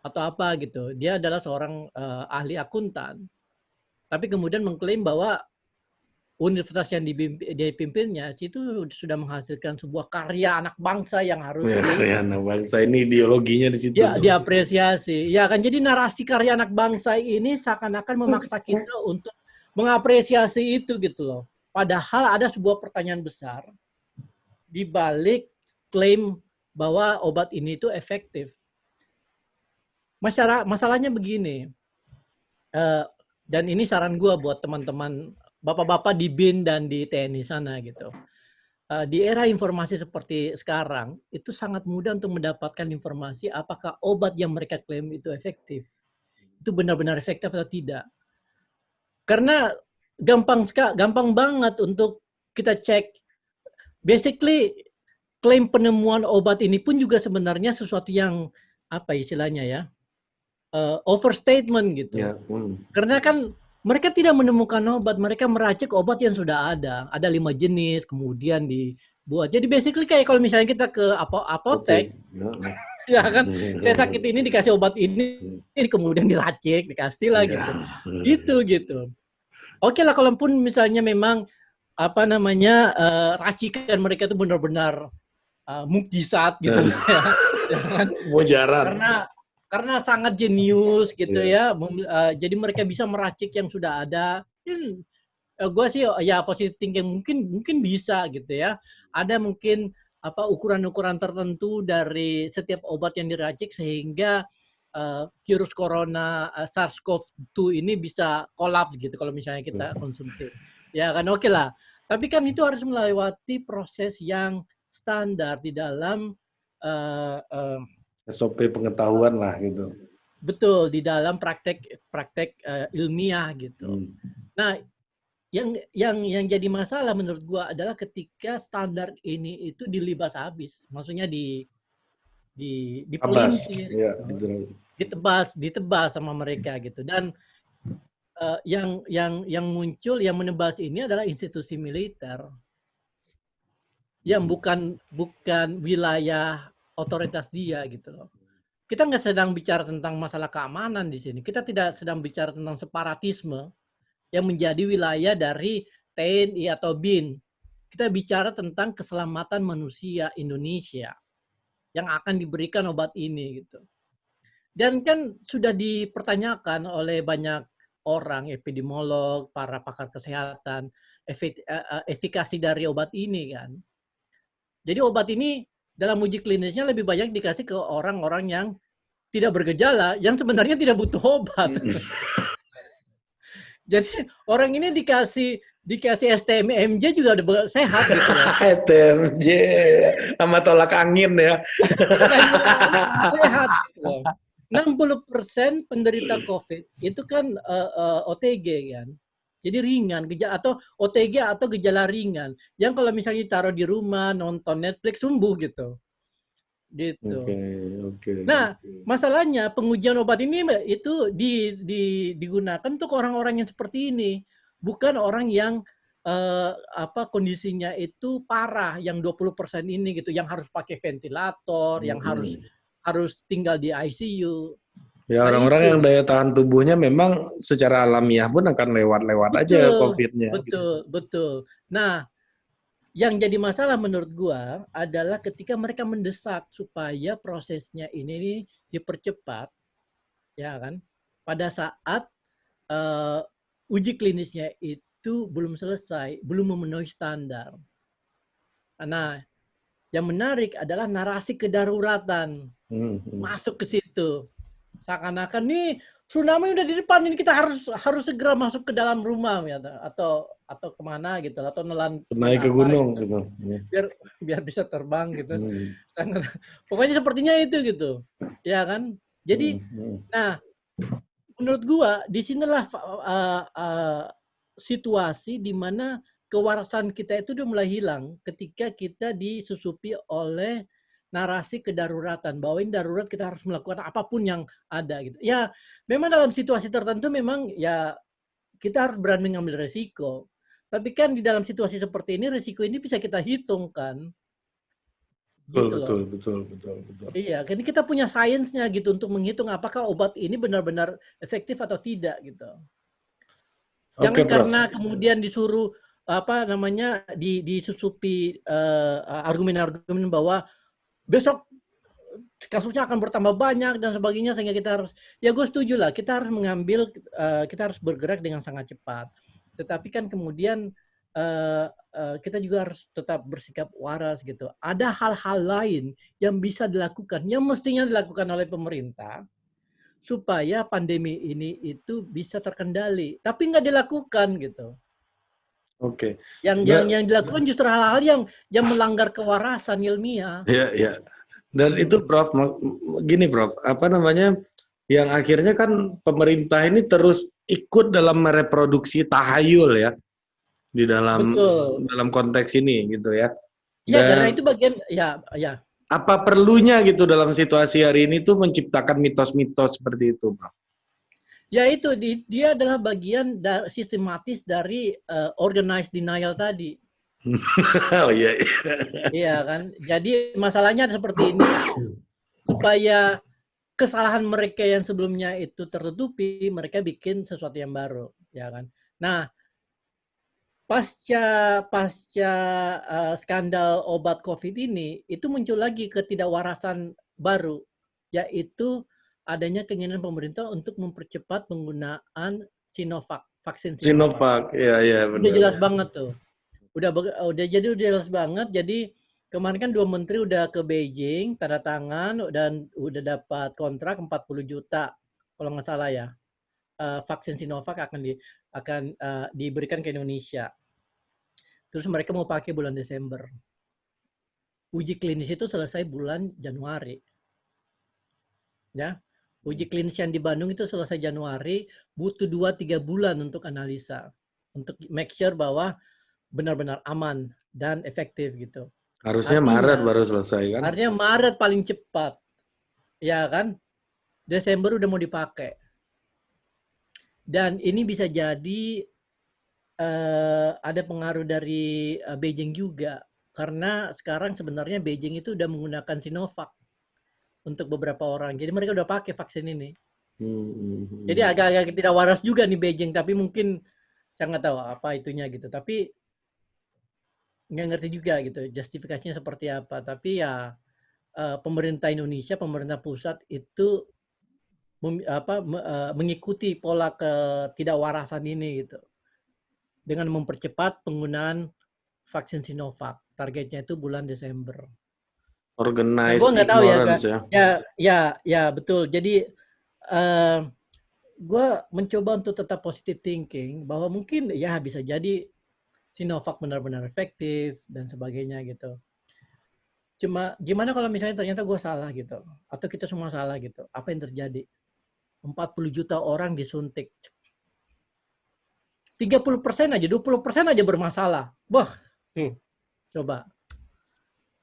atau apa gitu. Dia adalah seorang ahli akuntan. Tapi kemudian mengklaim bahwa universitas yang dipimpinnya itu sudah menghasilkan sebuah karya anak bangsa yang harus karya anak bangsa, ini ideologinya di situ. Ya, diapresiasi. Ya kan, jadi narasi karya anak bangsa ini seakan-akan memaksa kita untuk mengapresiasi itu gitu loh. Padahal ada sebuah pertanyaan besar di balik klaim bahwa obat ini itu efektif. Masalahnya begini, dan ini saran gue buat teman-teman bapak-bapak di BIN dan di TNI sana gitu. Di era informasi seperti sekarang, itu sangat mudah untuk mendapatkan informasi apakah obat yang mereka klaim itu efektif. Itu benar-benar efektif atau tidak. Karena gampang banget untuk kita cek. Basically, klaim penemuan obat ini pun juga sebenarnya sesuatu yang, apa istilahnya ya, overstatement gitu. Ya. Karena kan mereka tidak menemukan obat, mereka meracik obat yang sudah ada. Ada 5 jenis, kemudian dibuat. Jadi basically kayak kalau misalnya kita ke apotek, ya kan, saya sakit ini dikasih obat ini kemudian diracik, dikasih lah gitu. Gitu. Oke lah, kalaupun misalnya memang apa namanya racikan mereka itu benar-benar mukjizat gitu ya kan? Mujarab. Karena sangat jenius gitu ya. Jadi mereka bisa meracik yang sudah ada. Gue sih ya positive thinking mungkin bisa gitu ya. Ada mungkin apa ukuran-ukuran tertentu dari setiap obat yang diracik sehingga virus corona SARS-CoV-2 ini bisa kolaps gitu kalau misalnya kita konsumsi. Ya kan oke lah. Tapi kan itu harus melewati proses yang standar di dalam SOP pengetahuan lah gitu. Betul, di dalam praktek ilmiah gitu. Nah, yang jadi masalah menurut gua adalah ketika standar ini itu dilibas habis. Maksudnya dipelintir, ya, ditebas sama mereka gitu. Dan yang muncul yang menebas ini adalah institusi militer yang bukan wilayah otoritas dia gitu loh. kita nggak sedang bicara tentang masalah keamanan di sini. Kita tidak sedang bicara tentang separatisme yang menjadi wilayah dari TNI atau BIN. Kita bicara tentang keselamatan manusia Indonesia yang akan diberikan obat ini gitu. Dan kan sudah dipertanyakan oleh banyak orang, epidemiolog, para pakar kesehatan, efikasi dari obat ini kan. Jadi obat ini dalam uji klinisnya lebih banyak dikasih ke orang-orang yang tidak bergejala, yang sebenarnya tidak butuh obat. Jadi orang ini dikasih STMMJ juga udah sehat gitu loh. STMJ sama tolak angin ya. Sehat gitu loh. 60% penderita COVID itu kan OTG kan. Jadi ringan, atau OTG atau gejala ringan. Yang kalau misalnya taruh di rumah, nonton Netflix, sembuh gitu. Gitu. Nah, masalahnya pengujian obat ini itu digunakan untuk orang-orang yang seperti ini. Bukan orang yang kondisinya itu parah, yang 20% ini gitu, yang harus pakai ventilator, yang harus tinggal di ICU. Ya orang-orang yang daya tahan tubuhnya memang secara alamiah pun akan lewat-lewat aja COVID-nya. Betul. Nah, yang jadi masalah menurut gua adalah ketika mereka mendesak supaya prosesnya ini dipercepat, ya kan? Pada saat uji klinisnya itu belum selesai, belum memenuhi standar. Nah, yang menarik adalah narasi kedaruratan masuk ke situ. Seakan-akan nih tsunami udah di depan, ini kita harus segera masuk ke dalam rumah ya, atau kemana gitu, atau naik ke gunung gitu. Biar bisa terbang gitu. Pokoknya sepertinya itu gitu, ya kan? Jadi, nah menurut gua disinilah situasi di mana kewarasan kita itu udah mulai hilang ketika kita disusupi oleh narasi kedaruratan, bahwa ini darurat, kita harus melakukan apapun yang ada gitu. Ya, memang dalam situasi tertentu memang ya kita harus berani mengambil resiko. Tapi kan di dalam situasi seperti ini, resiko ini bisa kita hitung kan. Gitu betul. Iya, kan kita punya sainsnya gitu untuk menghitung apakah obat ini benar-benar efektif atau tidak gitu. Jangan karena kemudian disuruh disusupi argumen-argumen bahwa besok kasusnya akan bertambah banyak dan sebagainya, sehingga kita harus, ya gue setuju lah, kita harus bergerak dengan sangat cepat. Tetapi kan kemudian kita juga harus tetap bersikap waras gitu. Ada hal-hal lain yang bisa dilakukan, yang mestinya dilakukan oleh pemerintah supaya pandemi ini itu bisa terkendali, tapi nggak dilakukan gitu. Yang dilakukan justru hal-hal yang melanggar kewarasan ilmiah. Iya. Dan itu Prof, gini Prof, yang akhirnya kan pemerintah ini terus ikut dalam mereproduksi tahayul ya di dalam konteks ini gitu ya. Ya, karena itu bagian ya. Apa perlunya gitu dalam situasi hari ini tuh menciptakan mitos-mitos seperti itu, Prof? Ya itu, dia adalah bagian sistematis dari organized denial tadi. Oh iya. Iya kan. Jadi masalahnya seperti ini, supaya kesalahan mereka yang sebelumnya itu tertutupi, mereka bikin sesuatu yang baru, ya kan. Nah, pasca skandal obat COVID ini, itu muncul lagi ketidakwarasan baru, yaitu adanya keinginan pemerintah untuk mempercepat penggunaan Sinovac, vaksin Sinovac. Iya benar. Udah jelas banget tuh. Udah jelas banget. Jadi kemarin kan 2 menteri udah ke Beijing, tanda tangan dan udah dapat kontrak 40 juta kalau nggak salah ya. Vaksin Sinovac akan diberikan ke Indonesia. Terus mereka mau pakai bulan Desember. Uji klinis itu selesai bulan Januari. Ya. Uji klinis yang di Bandung itu selesai Januari, butuh 2-3 bulan untuk analisa. Untuk make sure bahwa benar-benar aman dan efektif gitu. Harusnya Maret baru selesai kan? Harusnya Maret paling cepat. Ya kan? Desember udah mau dipakai. Dan ini bisa jadi ada pengaruh dari Beijing juga, karena sekarang sebenarnya Beijing itu udah menggunakan Sinovac untuk beberapa orang. Jadi mereka udah pakai vaksin ini. Jadi Hmm. agak-agak tidak waras juga nih Beijing, tapi mungkin saya nggak tahu apa itunya gitu. Tapi nggak ngerti juga gitu justifikasinya seperti apa. Tapi ya pemerintah Indonesia, pemerintah pusat itu mengikuti pola ketidakwarasan ini gitu dengan mempercepat penggunaan vaksin Sinovac. Targetnya itu bulan Desember. Nah, gue Organized nggak tahu ya, ignorance ya. ya betul. Jadi gue mencoba untuk tetap positive thinking bahwa mungkin ya bisa jadi Sinovac benar-benar efektif dan sebagainya gitu. Cuma gimana kalau misalnya ternyata gue salah gitu, atau kita semua salah gitu, apa yang terjadi? 40 juta orang disuntik. 30% aja, 20% aja bermasalah. Wah, coba.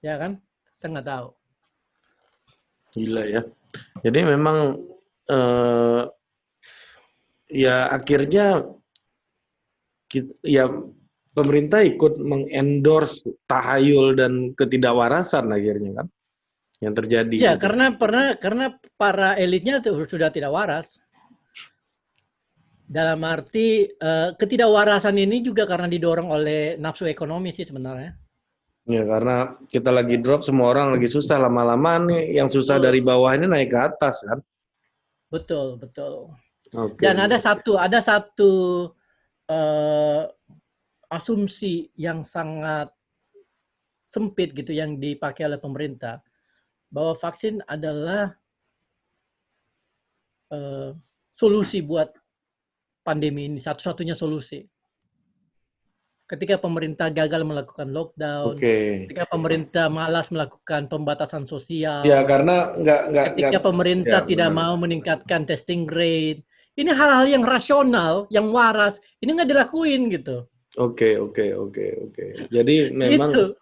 Ya kan? Kita nggak tahu. Gila ya. Jadi memang ya akhirnya ya pemerintah ikut mengendorse tahayul dan ketidakwarasan akhirnya kan yang terjadi Ya, gitu. karena para elitnya sudah tidak waras. Dalam arti ketidakwarasan ini juga karena didorong oleh nafsu ekonomi sih sebenarnya. Ya karena kita lagi drop, semua orang lagi susah, lama-lama nih yang susah dari bawah ini naik ke atas kan. Betul, betul. Oke. Dan ada satu asumsi yang sangat sempit gitu yang dipakai oleh pemerintah bahwa vaksin adalah solusi buat pandemi ini, satu-satunya solusi. Ketika pemerintah gagal melakukan lockdown, ketika pemerintah malas melakukan pembatasan sosial, Ya karena ketika pemerintah ya tidak benar. mau meningkatkan testing rate, ini hal-hal yang rasional, yang waras, ini nggak dilakuin gitu. Oke. Jadi memang Gitu.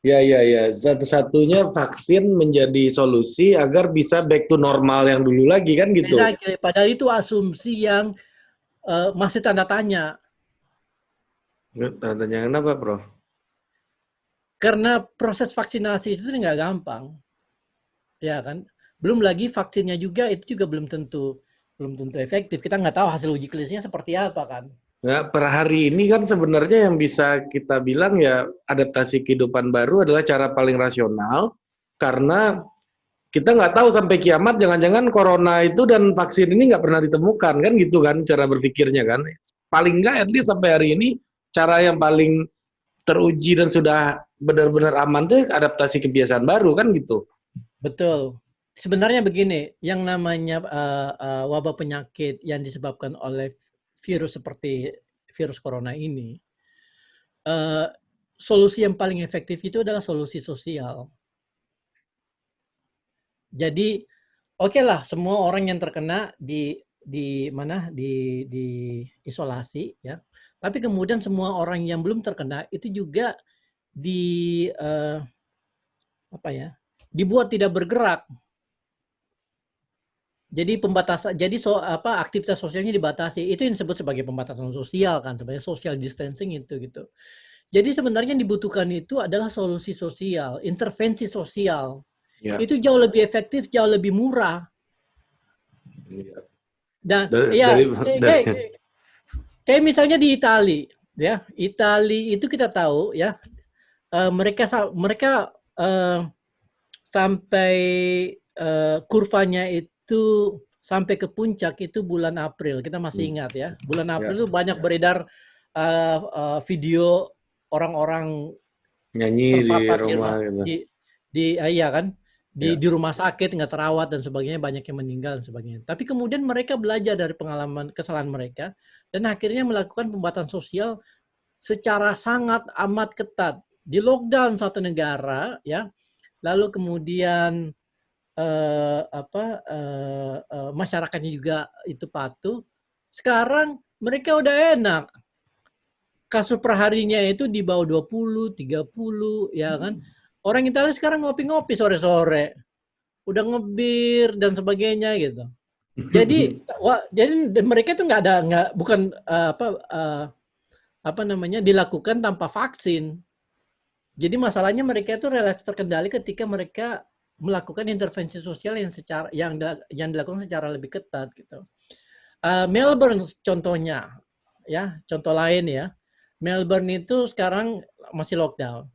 ya satu-satunya vaksin menjadi solusi agar bisa back to normal yang dulu lagi kan gitu. Exactly. Padahal itu asumsi yang masih tanda tanya. Tanya kenapa, Prof? Karena proses vaksinasi itu nggak gampang. Ya kan? Belum lagi vaksinnya juga itu juga belum tentu efektif. Kita nggak tahu hasil uji klinisnya seperti apa kan. Ya, per hari ini kan sebenarnya yang bisa kita bilang ya adaptasi kehidupan baru adalah cara paling rasional karena kita nggak tahu sampai kiamat jangan-jangan corona itu dan vaksin ini nggak pernah ditemukan kan gitu kan cara berpikirnya kan. Paling nggak at least sampai hari ini cara yang paling teruji dan sudah benar-benar aman tuh adaptasi kebiasaan baru kan gitu. Betul. Sebenarnya begini, yang namanya wabah penyakit yang disebabkan oleh virus seperti virus corona ini, solusi yang paling efektif itu adalah solusi sosial. Jadi, oke lah, semua orang yang terkena di isolasi ya. Tapi kemudian semua orang yang belum terkena itu juga dibuat tidak bergerak. Jadi aktivitas sosialnya dibatasi. Itu yang disebut sebagai pembatasan sosial kan, sebagai social distancing itu gitu. Jadi sebenarnya yang dibutuhkan itu adalah solusi sosial, intervensi sosial. Ya. Itu jauh lebih efektif, jauh lebih murah. Dan kayak misalnya di Italia, ya. Italia itu kita tahu ya, mereka sampai kurvanya itu sampai ke puncak itu bulan April. Kita masih ingat ya. Bulan April itu banyak beredar video orang-orang nyanyi di terpapar rumah gitu. Iya kan? Di rumah sakit nggak terawat dan sebagainya, banyak yang meninggal dan sebagainya. Tapi kemudian mereka belajar dari pengalaman kesalahan mereka dan akhirnya melakukan pembatasan sosial secara sangat amat ketat. Di lockdown suatu negara ya. Lalu kemudian masyarakatnya juga itu patuh. Sekarang mereka udah enak. Kasus perharinya itu di bawah 20, 30 ya kan. Orang Italia sekarang ngopi-ngopi sore-sore. Udah ngebir dan sebagainya gitu. Jadi mereka itu bukan dilakukan tanpa vaksin. Jadi masalahnya mereka itu relatif terkendali ketika mereka melakukan intervensi sosial yang dilakukan secara lebih ketat gitu. Melbourne contohnya, ya contoh lain ya. Melbourne itu sekarang masih lockdown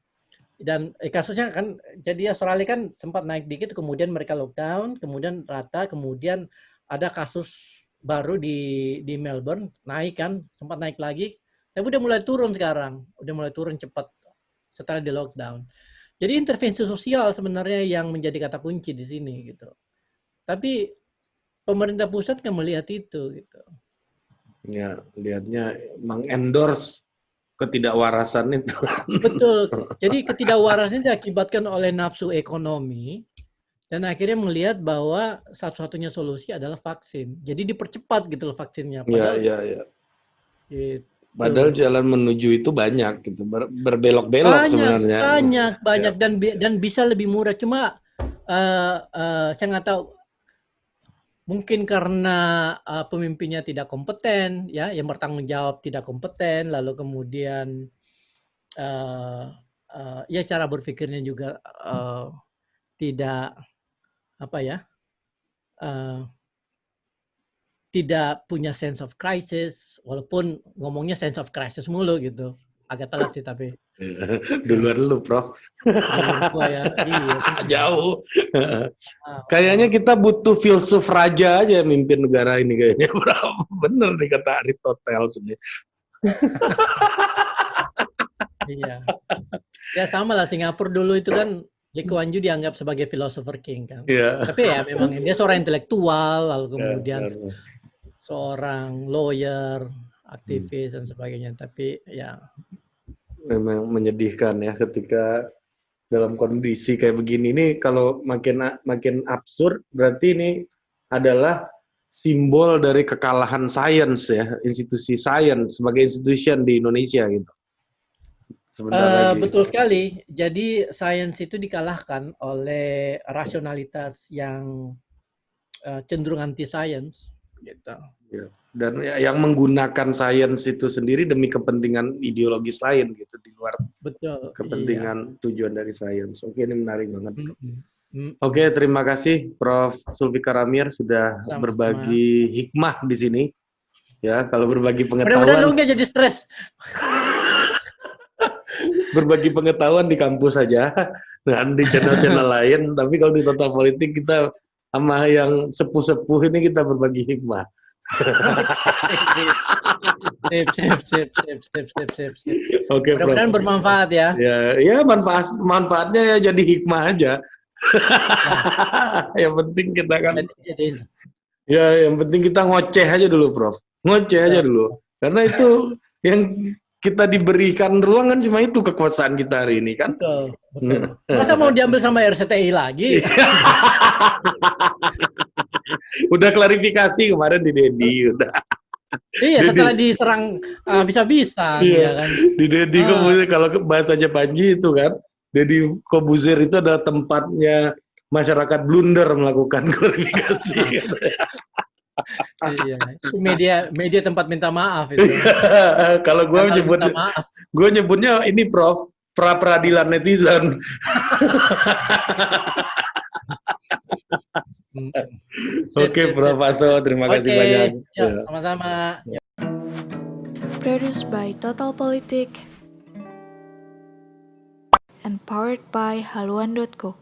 dan kasusnya kan jadi Australia kan sempat naik dikit, kemudian mereka lockdown, kemudian rata, kemudian ada kasus baru di Melbourne naik kan, sempat naik lagi, tapi udah mulai turun sekarang, udah mulai turun cepat setelah di lockdown. Jadi intervensi sosial sebenarnya yang menjadi kata kunci di sini gitu. Tapi pemerintah pusat kan melihat itu gitu. Ya, lihatnya mengendorse ketidakwarasan itu. Betul. Jadi ketidakwarasan itu diakibatkan oleh nafsu ekonomi dan akhirnya melihat bahwa satu-satunya solusi adalah vaksin. Jadi dipercepat gitu loh vaksinnya. Padahal gitu. Padahal jalan menuju itu banyak gitu, berbelok-belok sebenarnya. Banyak dan bisa lebih murah. Cuma saya nggak tahu. Mungkin karena pemimpinnya tidak kompeten, ya, yang bertanggung jawab tidak kompeten, lalu kemudian ya cara berpikirnya juga tidak apa ya, tidak punya sense of crisis, walaupun ngomongnya sense of crisis mulu gitu, agak telat sih tapi. Duluan lu, Prof. Ya, iya. Jauh. Kayaknya kita butuh filsuf raja aja mimpin negara ini kayaknya, Prof. Bener nih kata Aristoteles ini. Iya. Ya sama lah, Singapura dulu itu kan Lee Kuan Yew dianggap sebagai philosopher king kan. Yeah. Tapi ya memang dia seorang intelektual, lalu kemudian seorang lawyer, aktivis dan sebagainya. Tapi ya memang menyedihkan ya ketika dalam kondisi kayak begini. Ini kalau makin absurd, berarti ini adalah simbol dari kekalahan sains ya, institusi sains sebagai institution di Indonesia gitu. Betul sekali. Jadi sains itu dikalahkan oleh rasionalitas yang cenderung anti sains gitu. Ya. Dan yang menggunakan sains itu sendiri demi kepentingan ideologis lain gitu di luar kepentingan tujuan dari sains. Oke, ini menarik banget. Oke, terima kasih Prof. Zulfikar Amir sudah berbagi hikmah di sini. Ya, kalau berbagi pengetahuan. Mudah-mudahan lu nggak jadi stres. Berbagi pengetahuan di kampus saja, dan di channel-channel lain. Tapi kalau di Total Politik kita sama yang sepuh-sepuh ini kita berbagi hikmah. Sip. Oke, mudah-mudahan bermanfaat ya. Ya manfaatnya ya jadi hikmah aja. Yang penting kita kan. Ya, yang penting kita ngoceh aja dulu, Prof. Ngoceh aja dulu. Karena itu yang kita diberikan ruang kan cuma itu kekuasaan kita hari ini kan. Betul. Masa mau diambil sama RCTI lagi? Udah klarifikasi kemarin di Dedi udah. Iya, setelah diserang bisa-bisa ya kan. Di Dedi Kobuzer, kalau bahasanya Panji itu kan, Dedi Kobuzer itu adalah tempatnya masyarakat blunder melakukan klarifikasi. Iya, itu media tempat minta maaf itu. Kalau gue nyebutnya ini Prof, pra-peradilan netizen. Oke, Prof Aso, terima kasih banyak. Sama-sama. Produced by Total Politik and powered by haluan.co.